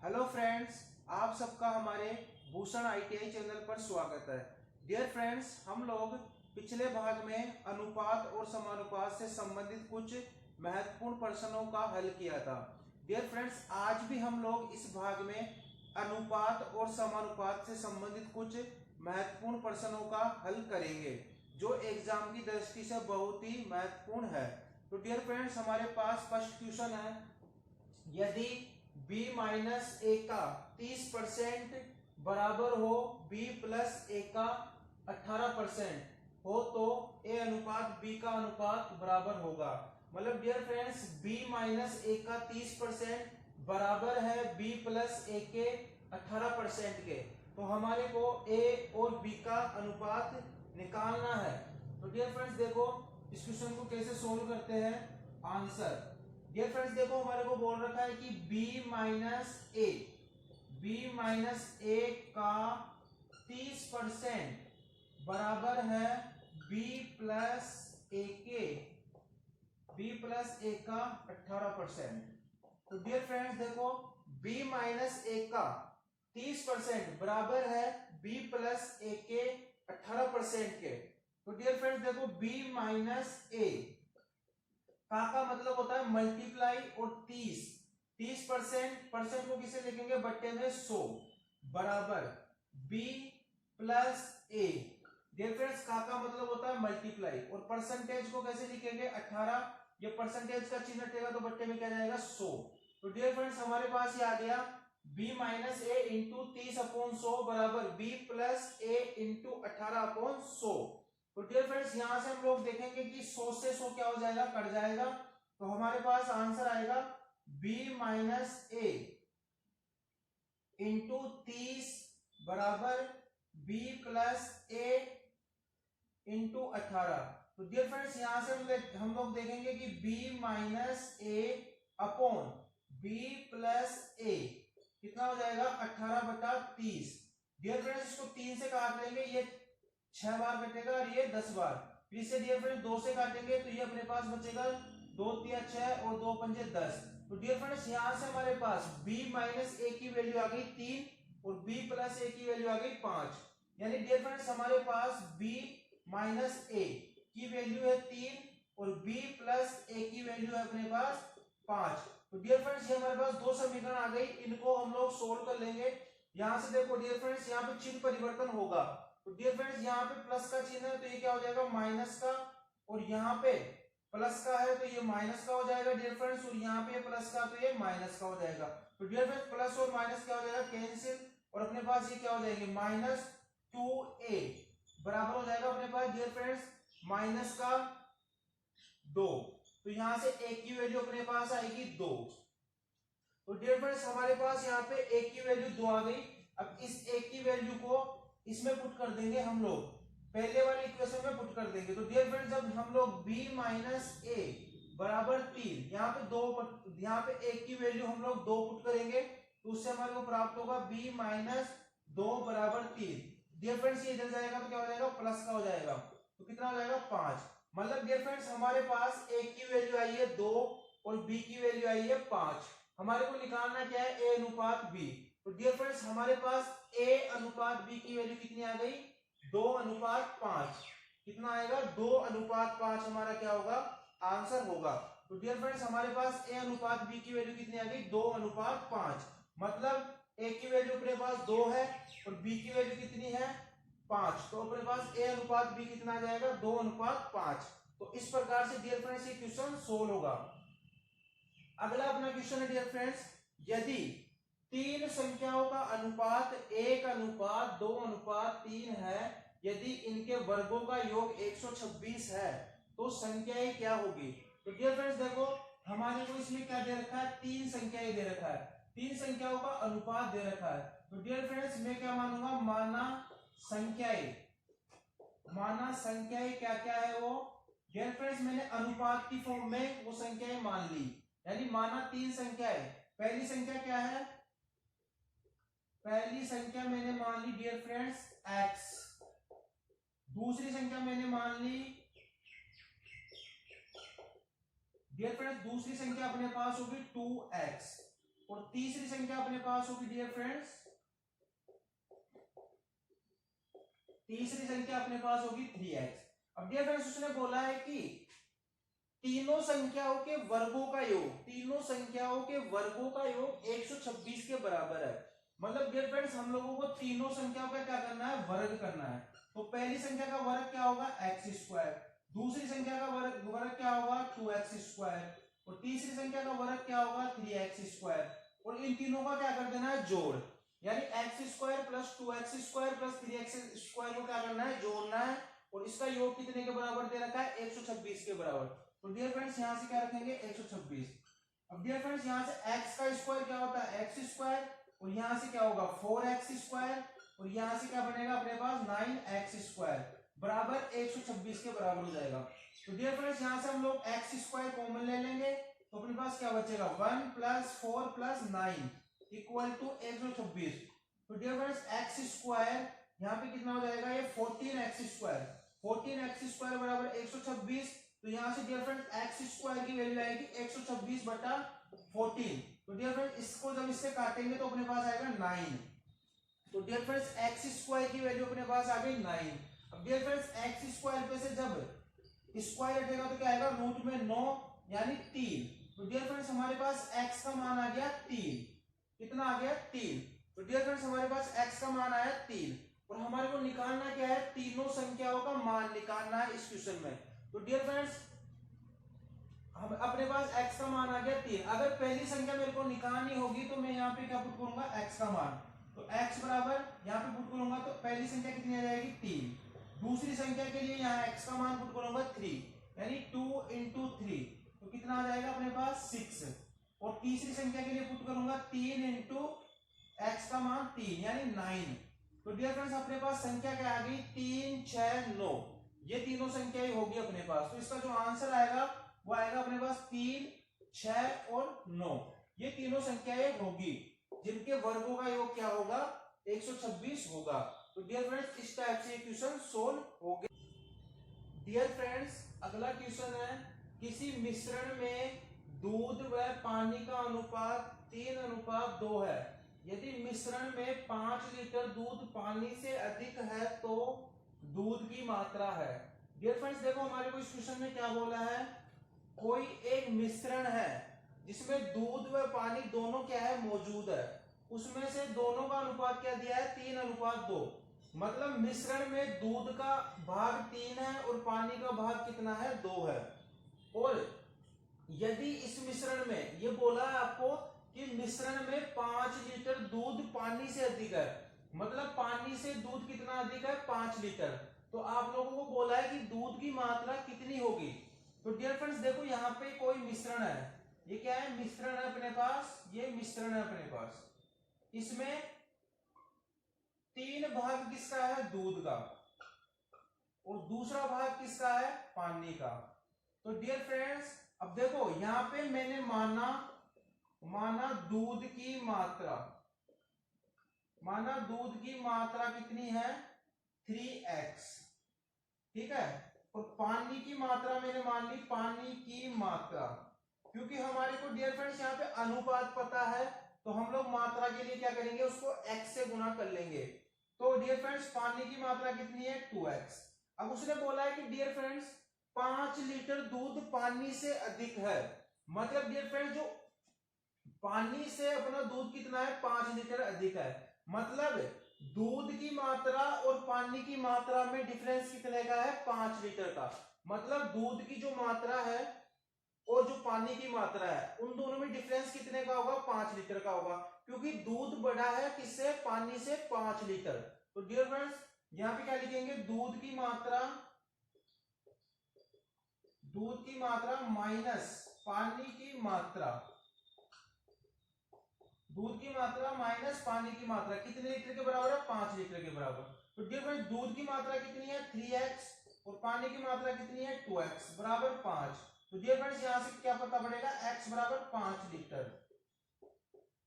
Hello friends, आप सबका हमारे भूषण आईटीआई चैनल पर स्वागत है। डियर फ्रेंड्स, हम लोग पिछले भाग में अनुपात और समानुपात से संबंधित कुछ महत्वपूर्ण प्रश्नों का हल किया था। डियर फ्रेंड्स, आज भी हम लोग इस भाग में अनुपात और समानुपात से संबंधित कुछ महत्वपूर्ण प्रश्नों का हल करेंगे जो एग्जाम की दृष्टि से बहुत ही महत्वपूर्ण है। तो डियर फ्रेंड्स, हमारे पास फर्स्ट क्वेश्चन है, यदि b माइनस ए का 30% बराबर हो b प्लस ए का 18% हो तो a अनुपात b का अनुपात बराबर होगा। मतलब डियर फ्रेंड्स, b माइनस ए का 30% बराबर है b प्लस ए के 18% के। तो हमारे को a और b का अनुपात निकालना है। तो डियर फ्रेंड्स देखो, इस क्वेश्चन को कैसे सोल्व करते हैं। आंसर, डियर फ्रेंड्स देखो, हमारे को बोल रखा है कि b माइनस ए का 30% बराबर है b प्लस ए का 18%। तो डियर फ्रेंड्स देखो, b माइनस ए का 30% बराबर है b प्लस ए के 18% के। तो डियर फ्रेंड्स देखो, b माइनस ए का मतलब होता है मल्टीप्लाई और 30% को किसे लिखेंगे, बट्टे में 100 बराबर b प्लस ए। डियर फ्रेंड्स, का मतलब होता है मल्टीप्लाई और परसेंटेज को कैसे लिखेंगे, 18। ये परसेंटेज का चिन्ह हटेगा तो बट्टे में क्या जाएगा, 100। तो डियर फ्रेंड्स, हमारे पास ये आ गया b माइनस ए इंटू 30/100 बराबर b प्लस ए इंटू 18/100। तो डियर फ्रेंड्स, यहां से हम लोग देखेंगे कि 100 से 100 क्या हो जाएगा, कट जाएगा। तो हमारे पास आंसर आएगा b माइनस ए इंटू 30 बराबर b प्लस ए इंटू 18। तो डियर फ्रेंड्स, यहां से हम लोग देखेंगे कि b माइनस ए अपॉन b प्लस ए कितना हो जाएगा, 18/30। डियर फ्रेंड्स, इसको 3 से काट लेंगे, ये 6 बार कटेगा और ये 10 बार। फिर से डियर फ्रेंड्स 2 से काटेंगे तो ये अपने पास बचेगा 2 3 6 और 2 5 10। तो डियर फ्रेंड्स, यहां से हमारे पास b माइनस ए की वैल्यू आ गई 3 और b प्लस ए की वैल्यू आ गई 5। यानी डियर फ्रेंड्स, हमारे पास b माइनस ए की वैल्यू है 3 और b प्लस ए की वैल्यू है अपने पास 5। तो डियर फ्रेंड्स, ये हमारे पास दो समीकरण आ गई, इनको हम लोग सोल्व कर लेंगे। यहां से देखो डियर फ्रेंड्स, यहाँ पे चिन्ह परिवर्तन होगा। तो डियर फ्रेंड्स, यहाँ पे प्लस का चिन्ह है तो ये क्या हो जाएगा, माइनस का, और यहाँ पे प्लस का है तो ये माइनस का हो जाएगा डियर फ्रेंड्स, और यहाँ पे प्लस का तो ये माइनस का हो जाएगा। तो डियर फ्रेंड्स, प्लस और माइनस क्या हो जाएगा, कैंसिल, और अपने पास ये क्या हो जाएंगे, -2a बराबर हो जाएगा अपने पास डियर फ्रेंड्स माइनस का 2। तो यहां से a की वैल्यू अपने पास आएगी 2। तो डियर फ्रेंड्स, हमारे पास यहाँ पे a की वैल्यू 2 आ गई। अब इस a की वैल्यू को इसमें पुट कर देंगे हम लोग, पहले वाले इक्वेशन में पुट कर देंगे। तो डियर फ्रेंड्स, जब हम लोग b माइनस ए बराबर 3, यहाँ पे 2, यहाँ पे a की वैल्यू हम लोग 2 पुट करेंगे तो उससे हमारे को प्राप्त होगा b माइनस 2 बराबर 3। डियर फ्रेंड्स, ये इधर जाएगा तो क्या हो जाएगा, प्लस का हो जाएगा, तो कितना हो जाएगा, 5। मतलब डियर फ्रेंड्स, हमारे पास a की वैल्यू आई है 2 और b की वैल्यू आई है 5। हमारे को निकालना क्या है, a अनुपात b। तो डियर फ्रेंड्स, हमारे पास a अनुपात b की वैल्यू कितनी आ गई, 2:5। कितना आएगा, 2:5 हमारा क्या होगा, आंसर होगा। तो डियर फ्रेंड्स, हमारे पास a अनुपात b की वैल्यू कितनी आ गई, 2:5। मतलब a की वैल्यू अपने पास 2 है और b की वैल्यू कितनी है, 5। तो अपने पास a अनुपात b कितना आ जाएगा, 2:5। तो इस प्रकार से डियर फ्रेंड्स ये क्वेश्चन सोल्व होगा। अगला अपना क्वेश्चन है डियर फ्रेंड्स, यदि तीन संख्याओं का अनुपात 1:2:3 है, यदि इनके वर्गों का योग 126 है तो संख्याएं क्या होगी। तो डियर फ्रेंड्स देखो, हमारे को इसमें क्या दे रखा है, तीन संख्याएं दे रखा है, तीन संख्याओं का अनुपात दे रखा है। तो डियर फ्रेंड्स, मैं क्या मानूंगा, माना संख्याएं क्या क्या है वो। डियर फ्रेंड्स, मैंने अनुपात की फॉर्म में वो संख्याएं मान ली, यानी माना तीन संख्याएं। पहली संख्या क्या है, पहली संख्या मैंने मान ली डियर फ्रेंड्स x, दूसरी संख्या मैंने मान ली डियर फ्रेंड्स, दूसरी संख्या अपने पास होगी 2x, और तीसरी संख्या अपने पास होगी डियर फ्रेंड्स, तीसरी संख्या अपने पास होगी 3x। अब डियर फ्रेंड्स उसने बोला है कि तीनों संख्याओं के वर्गों का योग, तीनों संख्याओं के वर्गों का योग 126 के बराबर है। मतलब डियर फ्रेंड्स हम लोगों को तीनों संख्याओं का क्या करना है, वर्ग करना है। तो पहली संख्या का वर्ग क्या होगा, एक्स स्क्वायर, दूसरी संख्या का वर्ग क्या होगा 2x स्क्वायर, और तीसरी संख्या का वर्ग क्या होगा 3x स्क्वायर। और इन तीनों का क्या कर देना है, जोड़, यानी x square plus 2x square plus 3x square को क्या करना है, जोड़ना है। और इसका योग कितने के बराबर दे रखा है, 126 के बराबर। तो डियर फ्रेंड्स यहां से क्या रखेंगे 126। अब डियर फ्रेंड्स यहां से x का स्क्वायर क्या होता है, x स्क्वायर, और यहां से क्या होगा 4x स्क्वायर, और यहां से क्या बनेगा अपने पास 9x स्क्वायर बराबर 126 के बराबर हो जाएगा। तो डियर फ्रेंड्स यहां से हम लोग x स्क्वायर कॉमन ले लेंगे, तो अपने पास क्या बचेगा 1 प्लस 4 प्लस 9 इक्वल टू 126। तो डियर फ्रेंड्स x स्क्वायर यहाँ पे कितना हो जाएगा, ये 14x स्क्वायर, 14x स्क्वायर बराबर 126। तो यहाँ से डियर फ्रेंड्स x स्क्वायर की वैल्यू आएगी 126 बटा 14। तो डियर फ्रेंड्स इसको जब इससे काटेंगे तो अपने पास आएगा 9। तो डियर फ्रेंड्स x स्क्वायर की वैल्यू अपने पास आ गई 9। अब डियर फ्रेंड्स x स्क्वायर पे से जब स्क्वायर हटेगा तो क्या आएगा, रूट में 9 यानी 3। तो डियर फ्रेंड्स हमारे पास x का मान आ गया 3, कितना आ गया 3। तो डियर फ्रेंड्स हमारे पास x का मान आया 3, और हमारे को निकालना क्या है, तीनों संख्याओं का मान निकालना है इस क्वेश्चन में। तो डियर फ्रेंड्स हम अपने पास x का मान आ गया 3। अगर पहली संख्या मेरे को निकालनी होगी तो मैं यहाँ पे क्या पुट करूंगा, x का मान। तो x बराबर यहाँ पे पुट करूंगा तो पहली संख्या कितनी आ जाएगी 3, दूसरी संख्या के लिए यहाँ x का मान पुट करूंगा 3, यानी 2 into 3, तो कितना आ जाएगा अपने पास 6। और तीसरी संख्या के लिए पुट करूंगा 3 into x का मान 3 यानी 9। तो डियर फ्रेंड्स अपने पास संख्या क्या आ गई 3 6 9, ये तीनों संख्या ही होगी अपने पास। तो इसका जो आंसर आएगा वो आएगा अपने पास 3 6 और 9, ये तीनों संख्याएं होगी जिनके वर्गों का योग क्या होगा 126 होगा। तो डियर फ्रेंड्स इस टाइप से क्वेश्चन सोल्व हो गया। डियर फ्रेंड्स अगला क्वेश्चन है, किसी मिश्रण में दूध व पानी का अनुपात 3:2 है। यदि मिश्रण में 5 लीटर दूध पानी से अधिक है तो दूध की मात्रा है। डियर फ्रेंड्स देखो हमारे को इस क्वेश्चन में क्या बोला है, कोई एक मिश्रण है जिसमें दूध व पानी दोनों क्या है मौजूद है, उसमें से दोनों का अनुपात क्या दिया है 3:2। मतलब मिश्रण में दूध का भाग 3 है और पानी का भाग कितना है 2 है। और यदि इस मिश्रण में ये बोला है आपको कि मिश्रण में 5 लीटर दूध पानी से अधिक है, मतलब पानी से दूध कितना अधिक है 5 लीटर। तो आप लोगों को बोला है कि दूध की मात्रा कितनी होगी। तो डियर फ्रेंड्स देखो यहाँ पे कोई मिश्रण है, ये क्या है मिश्रण है अपने पास, ये मिश्रण है अपने पास, इसमें 3 भाग किसका है दूध का और दूसरा भाग किसका है पानी का। तो डियर फ्रेंड्स अब देखो यहां पे मैंने माना दूध की मात्रा, माना दूध की मात्रा कितनी है 3x, ठीक है। और पानी की मात्रा मैंने मान ली पानी की मात्रा, क्योंकि हमारे को डियर फ्रेंड्स यहाँ पे अनुपात पता है तो हम लोग मात्रा के लिए क्या करेंगे उसको x से गुना कर लेंगे। तो डियर फ्रेंड्स पानी की मात्रा कितनी है 2x। अब उसने बोला है कि डियर फ्रेंड्स 5 लीटर दूध पानी से अधिक है, मतलब डियर फ्रेंड्स जो पानी से अपना दूध कितना है 5 लीटर अधिक है, मतलब दूध की मात्रा और पानी की मात्रा में डिफरेंस कितने का है 5 लीटर का। मतलब दूध की जो मात्रा है और जो पानी की मात्रा है उन दोनों में डिफरेंस कितने का होगा 5 लीटर का होगा, क्योंकि दूध बड़ा है किससे पानी से 5 लीटर। तो डियर फ्रेंड्स यहां पे क्या लिखेंगे दूध की मात्रा माइनस पानी की मात्रा, दूध की मात्रा माइनस पानी की मात्रा कितने लीटर के बराबर है 5 लीटर के बराबर। तो डियर फ्रेंड्स दूध की मात्रा कितनी है 3x और पानी की मात्रा कितनी है 2x बराबर 5। तो डियर फ्रेंड्स यहां से क्या पता पड़ेगा x बराबर 5 लीटर,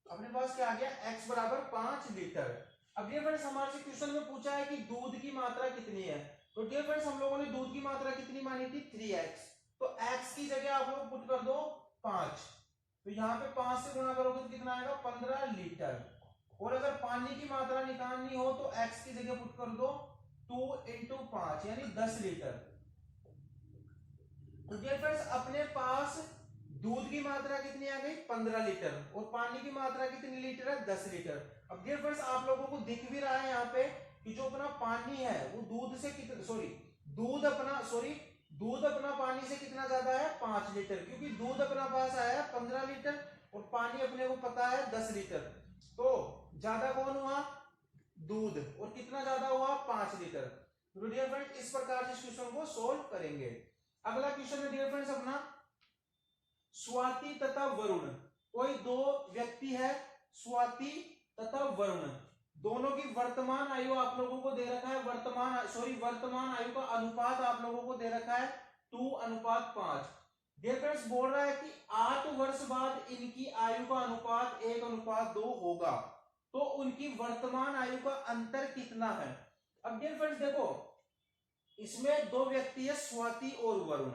अपने पास क्या आ गया x बराबर 5 लीटर। अब डियर फ्रेंड्स हमारे से क्वेश्चन में पूछा है कि दूध की मात्रा कितनी है। तो डियर फ्रेंड्स हम लोगों ने दूध की मात्रा कितनी मानी थी 3x, तो x की जगह आप लोग पुट कर दो 5, तो यहाँ पे 5 से गुणा करोगे तो कितना आएगा 15 लीटर। और अगर पानी की मात्रा निकालनी हो तो x की जगह पुट कर दो 2 × 5 यानी 10 लीटर। तो डियर फ्रेंड्स अपने पास दूध की मात्रा कितनी आ गई 15 लीटर और पानी की मात्रा कितनी लीटर है 10 लीटर। अब डियर फ्रेंड्स आप लोगों को दिख भी रहा है यहाँ पे कि जो अपना पानी है वो दूध से कितना दूध अपना पानी से कितना ज्यादा है 5 लीटर, क्योंकि दूध अपना पास आया है 15 लीटर और पानी अपने को पता है 10 लीटर। तो ज्यादा कौन हुआ दूध, और कितना ज्यादा हुआ 5 लीटर। तो डियर फ्रेंड्स इस प्रकार से इस क्वेश्चन को सोल्व करेंगे। अगला क्वेश्चन है डियर फ्रेंड्स अपना स्वाति तथा वरुण, कोई दो व्यक्ति है स्वाति तथा वरुण, दोनों की वर्तमान आयु आप लोगों को दे रखा है, वर्तमान आयु का अनुपात आप लोगों को दे रखा है 2:5। डियर फ्रेंड्स बोल रहा है कि 8 वर्ष बाद इनकी आयु का अनुपात 1:2 होगा, तो उनकी वर्तमान आयु का अंतर कितना है। अब डियर फ्रेंड्स देखो इसमें दो व्यक्ति है स्वाति और वरुण,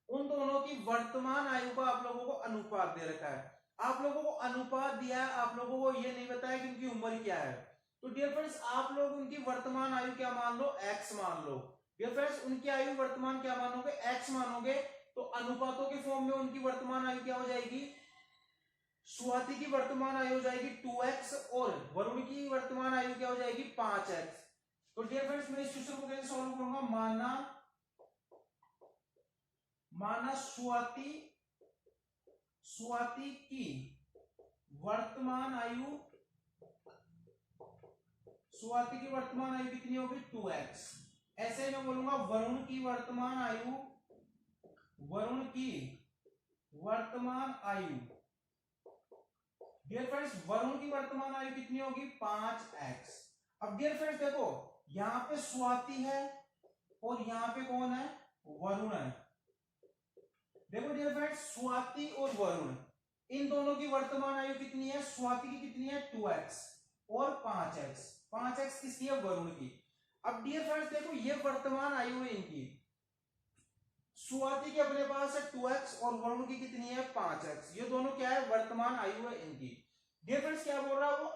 उन दोनों की वर्तमान आयु का आप लोगों को अनुपात दे रखा है। आप लोगों को अनुपात दिया है, आप लोगों को ये नहीं बताया कि उनकी उम्र क्या है। तो डियर फ्रेंड्स आप लोग उनकी वर्तमान आयु क्या मान लो x मान लो। डियर फ्रेंड्स उनकी आयु वर्तमान क्या मानोगे x मानोगे, तो अनुपातों के फॉर्म में उनकी वर्तमान आयु क्या हो जाएगी, स्वाति की वर्तमान आयु हो जाएगी 2x और वरुण की वर्तमान आयु क्या हो जाएगी 5x। तो डियर फ्रेंड्स मैं इस क्वेश्चन को कैसे सॉल्व करूंगा, माना स्वाति की वर्तमान आयु कितनी होगी 2x। ऐसे मैं बोलूंगा वरुण की वर्तमान आयु डियर फ्रेंड्स वरुण की वर्तमान आयु कितनी होगी 5x। अब डियर फ्रेंड्स देखो यहां पे स्वाति है और यहां पे कौन है वरुण है। देखो डियर फ्रेंड्स स्वाति और वरुण इन दोनों की वर्तमान आयु कितनी है, स्वाति की कितनी है 2x और 5x किसकी है वरुण की। अब डियर फ्रेंड्स देखो ये वर्तमान आयु है इनकी, स्वाति के अपने पास है 2x और वरुण की कितनी है 5x, ये दोनों क्या है वर्तमान आयु है इनकी। डियर फ्रेंड्स क्या बोल रहा है वो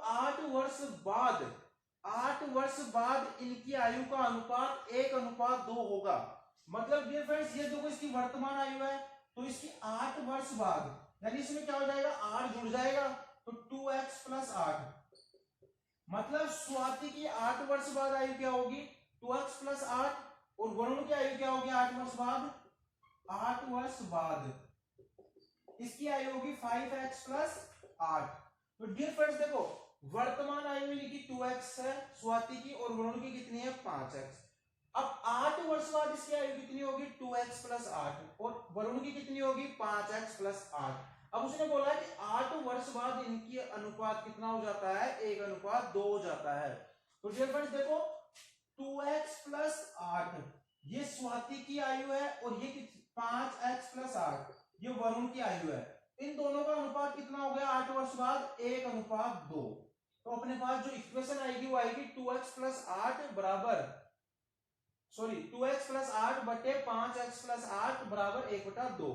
8 वर्ष बाद इनकी आयु का अनुपात 1:2 होगा। मतलब डियर फ्रेंड्स ये देखो इसकी वर्तमान आयु है तो इसकी 8 वर्ष बाद यानी इसमें क्या हो जाएगा 8 जुड़ जाएगा तो 2x + 8, मतलब स्वाति की 8 वर्ष बाद आयु क्या होगी 2x + 8 और वरुण की आयु क्या होगी 8 वर्ष बाद इसकी आयु होगी 5x + 8। तो डियर फ्रेंड्स देखो वर्तमान आयु इनकी 2x है स्वाति की और वरुण की कितनी है 5x। अब 8 वर्ष बाद इसकी आयु कितनी होगी 2x + 8 और वरुण की कितनी होगी 5x + 8। अब उसने बोला कि 8 वर्ष बाद इनकी अनुपात कितना हो जाता है 1:2 हो जाता है। तो डियर फ्रेंड्स देखो 2x + 8 ये स्वाति की आयु है और ये 5x + 8 ये वरुण की आयु है, इन दोनों का अनुपात कितना हो गया 8 वर्ष बाद 1:2। तो अपने पास जो इक्वेशन आएगी वो आएगी 2x + 8 बटे 5x + 8 = 1/2।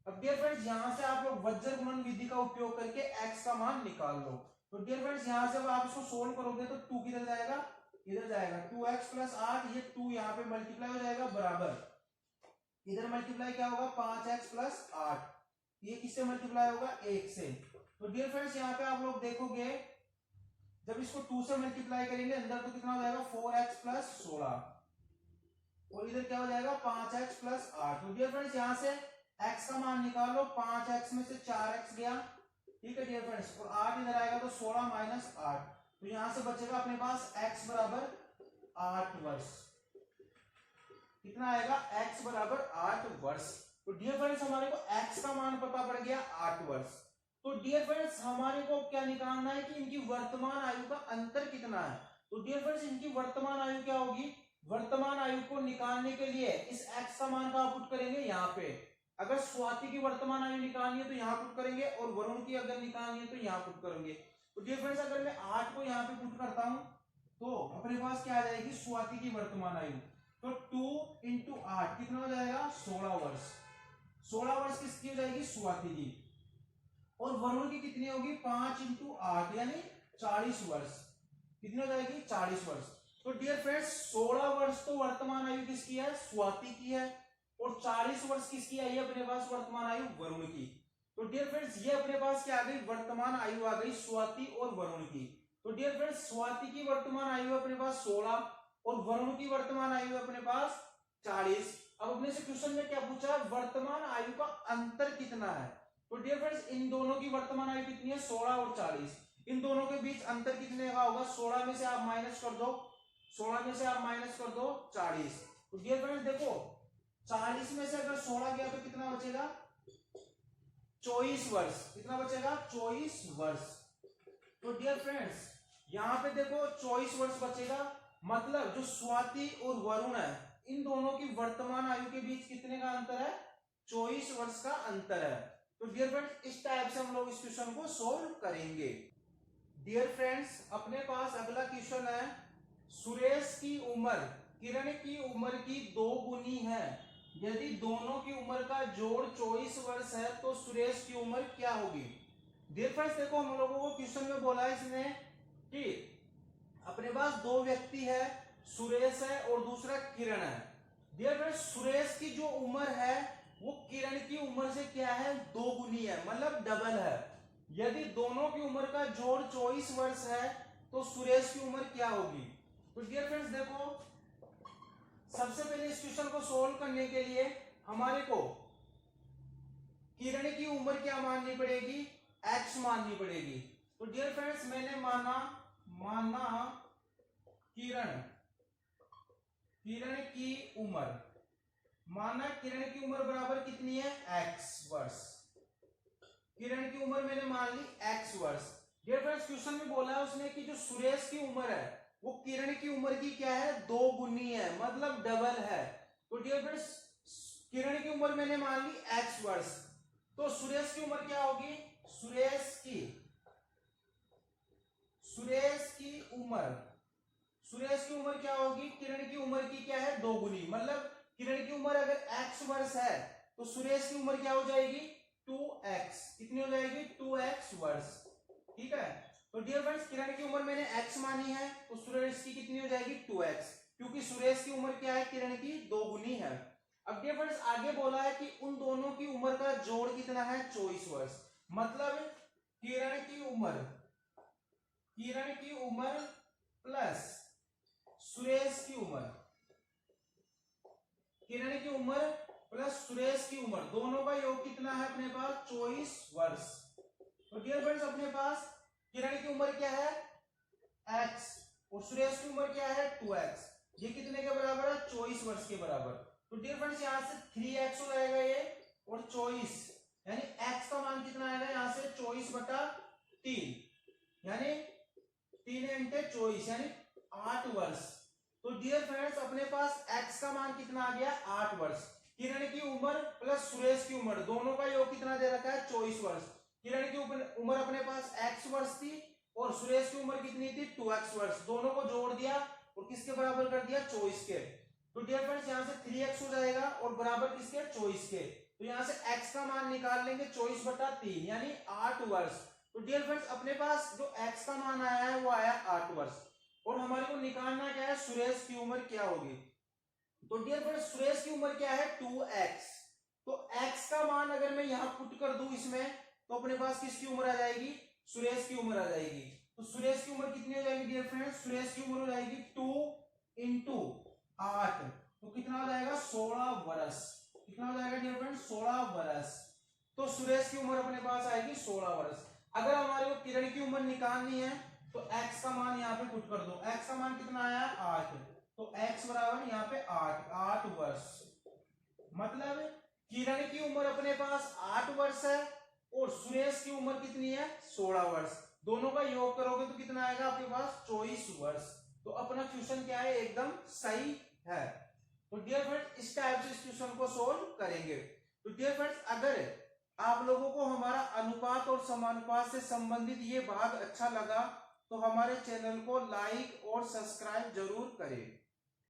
अब डियर फ्रेंड्स यहां से आप लोग वज्र गुणन विधि का उपयोग करके x का मान निकाल लो। तो डियर फ्रेंड्स यहां से आप इसको सोल्व करोगे तो 2 किधर जाएगा इधर जाएगा, 2x + 8 ये 2 यहां पे मल्टीप्लाई हो जाएगा बराबर इधर मल्टीप्लाई क्या होगा 5x + 8 ये किससे मल्टीप्लाई होगा 1 से। तो डियर फ्रेंड्स यहाँ पे आप लोग देखोगे जब इसको 2 से मल्टीप्लाई करेंगे अंदर तो कितना हो जाएगा 4x + 16 और इधर क्या हो जाएगा 5x + 8। तो डियर फ्रेंड्स यहाँ से x का मान निकाल लो, 5x में से 4x गया ठीक है डियर फ्रेंड्स और 8 इधर आएगा तो 16 - 8 तो यहाँ से बचेगा अपने पास x = 8 वर्ष। कितना आएगा x = 8 वर्ष। तो डियर फ्रेंड्स हमारे को x का मान पता पड़ गया 8 वर्ष। तो डियर फ्रेंड्स हमारे को क्या निकालना है कि इनकी वर्तमान आयु का अंतर कितना है। तो डियर फ्रेंड्स इनकी वर्तमान आयु क्या होगी, वर्तमान आयु को निकालने के लिए इस x का मान का पुट करेंगे यहाँ पे। अगर स्वाति की वर्तमान आयु निकालनी है तो यहाँ पुट करेंगे और वरुण की अगर निकालनी है तो यहाँ पुट करेंगे। तो डियर फ्रेंड्स अगर मैं 8 को यहाँ पे पुट करता हूँ तो अपने पास क्या आ जाएगी स्वाति की वर्तमान आयु, तो 2 × 8 कितना हो जाएगा 16 वर्ष। 16 वर्ष किसकी हो जाएगी स्वाति की और वरुण की कितनी होगी 5 इंटू 8 यानी 40 वर्ष। कितनी हो जाएगी 40 वर्ष। तो डियर फ्रेंड्स 16 वर्ष तो वर्तमान आयु किसकी है स्वाति की है और 40 वर्ष किसकी आई है अपने पास वर्तमान आयु वरुण की। तो डियर फ्रेंड्स ये अपने पास क्या आ गई वर्तमान आयु आ गई स्वाति और वरुण की। तो डियर फ्रेंड्स स्वाति की वर्तमान आयु अपने पास 16 और वरुण की वर्तमान आयु अपने पास 40। अब अपने से क्वेश्चन में क्या पूछा वर्तमान आयु का अंतर कितना है। तो डियर फ्रेंड्स इन दोनों की वर्तमान आयु कितनी है 16 और 40। इन दोनों के बीच अंतर कितने का होगा 16 में से आप माइनस कर दो 16 में से आप माइनस कर दो 40। तो डियर फ्रेंड्स देखो 40 में से अगर 16 गया तो कितना बचेगा 24 वर्ष। कितना बचेगा 24 वर्ष। तो डियर फ्रेंड्स यहां पे देखो 24 वर्ष बचेगा मतलब जो स्वाति और वरुण है इन दोनों की वर्तमान आयु के बीच कितने का अंतर है 24 वर्ष का अंतर है। तो डियर फ्रेंड्स इस टाइप से हम लोग इस क्वेश्चन को सोल्व करेंगे। डियर फ्रेंड्स अपने पास अगला क्वेश्चन है सुरेश की उम्र किरण की उम्र की 2 गुनी है। यदि दोनों की उम्र का जोड़ 24 वर्ष है तो सुरेश की उम्र क्या होगी। डियर फ्रेंड्स देखो हम लोगों को क्वेश्चन में बोला है इसने कि अपने पास 2 व्यक्ति है सुरेश है और दूसरा किरण है। डियर फ्रेंड्स सुरेश की जो उम्र है वो किरण की उम्र से क्या है 2 गुनी है मतलब डबल है। यदि दोनों की उम्र का जोड़ 24 वर्ष है तो सुरेश की उम्र क्या होगी। तो डियर फ्रेंड्स देखो सबसे पहले इस क्वेश्चन को सोल्व करने के लिए हमारे को किरण की उम्र क्या माननी पड़ेगी x माननी पड़ेगी। तो डियर फ्रेंड्स मैंने माना किरण की उम्र माना किरण की उम्र बराबर कितनी है x वर्ष। किरण की उम्र मैंने मान ली x वर्ष। डियर फ्रेंड्स क्वेश्चन में बोला है उसने कि जो सुरेश की उम्र है वो किरण की उम्र की क्या है 2 गुनी है मतलब डबल है। तो डियर फ्रेंड्स किरण की उम्र मैंने मान ली x वर्ष। तो सुरेश की उम्र क्या होगी सुरेश की उम्र क्या होगी किरण की उम्र की क्या है 2 गुनी मतलब किरण की उम्र अगर x वर्ष है तो सुरेश की उम्र क्या हो जाएगी 2x। कितनी हो जाएगी 2x वर्ष। ठीक है। तो डियर फ्रेंड्स किरण की उम्र मैंने x मानी है तो सुरेश की कितनी हो जाएगी 2x क्योंकि सुरेश की उम्र क्या है किरण की 2 गुनी है। अब डियर फ्रेंड्स आगे बोला है कि उन दोनों की उम्र का जोड़ कितना है 24 वर्ष मतलब किरण की उम्र प्लस सुरेश की उम्र किरण की उम्र प्लस सुरेश की उम्र दोनों का योग कितना है अपने पास 24 वर्ष। तो डियर फ्रेंड्स अपने पास किरण की उम्र क्या है x और सुरेश की उम्र क्या है 2x। ये कितने के बराबर है 24 वर्ष के बराबर। तो डियर फ्रेंड्स यहां से 3x हो जाएगा ये और 24 यानी x का मान कितना आएगा यहां से 24/3 यानी 3 × 24 यानी 8 वर्ष। तो डियर फ्रेंड्स अपने पास x का मान कितना आ गया 8 वर्ष। किरण की उम्र प्लस सुरेश की उम्र दोनों का योग कितना दे रखा है 24 वर्ष। किरण की उम्र अपने पास x वर्ष थी और सुरेश की उम्र कितनी थी 2x वर्ष। दोनों को जोड़ दिया और किसके बराबर कर दिया 24 के। तो डियर फ्रेंड्स यहां से 3x हो जाएगा और बराबर किसके 24 के। तो यहां से x का मान निकाल लेंगे 24/3 यानी 8 वर्ष। तो डियर फ्रेंड्स अपने पास जो x का मान आया है वो आया 8 वर्ष और हमारे को निकालना क्या है सुरेश की उम्र क्या होगी। तो डियर फ्रेंड्स सुरेश की उम्र क्या है 2x। तो x का मान अगर मैं यहां पुट कर दूं इसमें तो अपने पास किसकी उम्र आ जाएगी सुरेश की उम्र आ जाएगी। तो सुरेश की उम्र कितनी हो जाएगी डियर फ्रेंड्स सुरेश की उम्र हो जाएगी 2 × 8 तो कितना हो जाएगा 16 वर्ष। कितना हो जाएगा डियर फ्रेंड्स 16 वर्ष। तो सुरेश की उम्र अपने पास आएगी 16 वर्ष। अगर हमारे को किरण की उम्र निकालनी है तो x का मान यहाँ पे पुट कर दो। x का मान कितना आया 8 तो x बराबर यहाँ पे 8 वर्ष। मतलब किरण की उम्र अपने पास 8 वर्ष है और सुरेश की उम्र कितनी है 16 वर्ष। दोनों का योग करोगे तो कितना आएगा आपके पास 24 वर्ष। तो अपना क्वेश्चन क्या है एकदम सही है। तो डियर फ्रेंड्स इस टाइप से इस क्वेश्चन को सोल्व करेंगे। तो डियर फ्रेंड्स अगर आप लोगों को हमारा अनुपात और समानुपात से संबंधित ये भाग अच्छा लगा तो हमारे चैनल को लाइक और सब्सक्राइब जरूर करें।